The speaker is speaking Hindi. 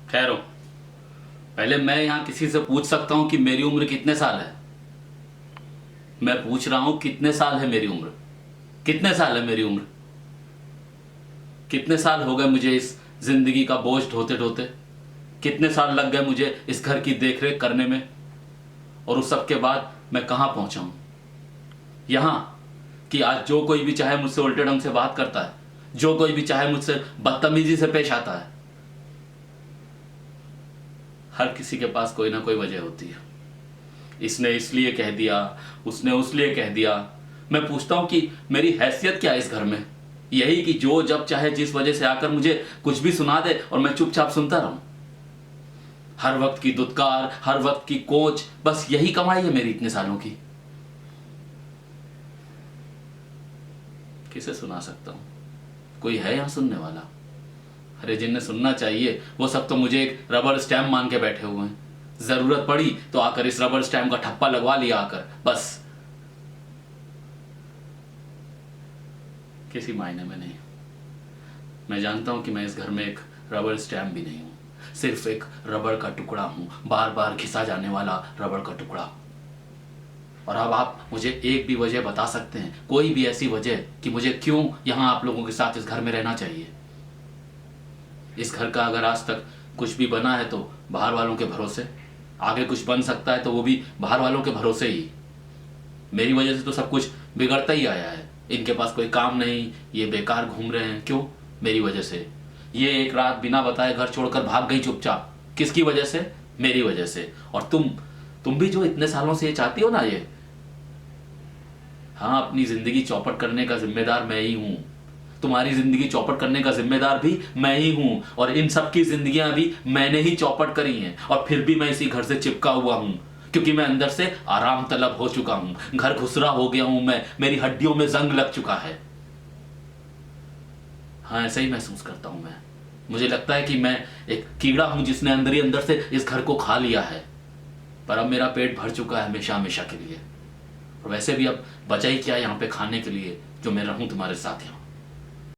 खैर हो, पहले मैं यहाँ किसी से पूछ सकता हूँ कि मेरी उम्र कितने साल है? मैं पूछ रहा हूँ कितने साल है मेरी उम्र? कितने साल है मेरी उम्र? कितने साल हो गए मुझे इस जिंदगी का बोझ ढोते ढोते? कितने साल लग गए मुझे इस घर की देखरेख करने में? और उस सब के बाद मैं कहाँ पहुंचा हूं? यहां कि आज जो कोई भी चाहे मुझसे उल्टे ढंग से बात करता है, जो कोई भी चाहे मुझसे बदतमीजी से पेश आता है। हर किसी के पास कोई ना कोई वजह होती है। इसने इसलिए कह दिया, उसने उसलिए कह दिया। मैं पूछता हूं कि मेरी हैसियत क्या है इस घर में? यही कि जो जब चाहे जिस वजह से आकर मुझे कुछ भी सुना दे और मैं चुपचाप सुनता रहूं। हर वक्त की दुत्कार, हर वक्त की कोच, बस यही कमाई है मेरी इतने सालों की। किसे सुना सकता हूं? कोई है यहां सुनने वाला? अरे जिन्हें सुनना चाहिए वो सब तो मुझे एक रबर स्टैम्प मान के बैठे हुए हैं। जरूरत पड़ी तो आकर इस रबर स्टैम्प का ठप्पा लगवा लिया आकर, बस। किसी मायने में नहीं। मैं जानता हूं कि मैं इस घर में एक रबर स्टैम्प भी नहीं हूं, सिर्फ एक रबर का टुकड़ा हूं, बार बार घिसा जाने वाला रबर का टुकड़ा। और अब आप मुझे एक भी वजह बता सकते हैं, कोई भी ऐसी वजह कि मुझे क्यों यहां आप लोगों के साथ इस घर में रहना चाहिए? इस घर का अगर आज तक कुछ भी बना है तो बाहर वालों के भरोसे, आगे कुछ बन सकता है तो वो भी बाहर वालों के भरोसे ही। मेरी वजह से तो सब कुछ बिगड़ता ही आया है। इनके पास कोई काम नहीं, ये बेकार घूम रहे हैं। क्यों? मेरी वजह से। ये एक रात बिना बताए घर छोड़कर भाग गई चुपचाप। किसकी वजह से? मेरी वजह से। और तुम भी जो इतने सालों से ये चाहती हो ना, ये, हाँ, अपनी जिंदगी चौपट करने का जिम्मेदार मैं ही हूं। तुम्हारी जिंदगी चौपट करने का जिम्मेदार भी मैं ही हूं, और इन सब की जिंदगियां भी मैंने ही चौपट करी हैं। और फिर भी मैं इसी घर से चिपका हुआ हूं, क्योंकि मैं अंदर से आराम तलब हो चुका हूं, घर घुसरा हो गया हूं मैं, मेरी हड्डियों में जंग लग चुका है। हाँ, ऐसा ही महसूस करता हूं मैं। मुझे लगता है कि मैं एक कीड़ा हूं जिसने अंदर ही अंदर से इस घर को खा लिया है। पर अब मेरा पेट भर चुका है हमेशा हमेशा के लिए। और वैसे भी अब बचा ही क्या यहाँ पे खाने के लिए जो मैं रहूं तुम्हारे साथ यहाँ।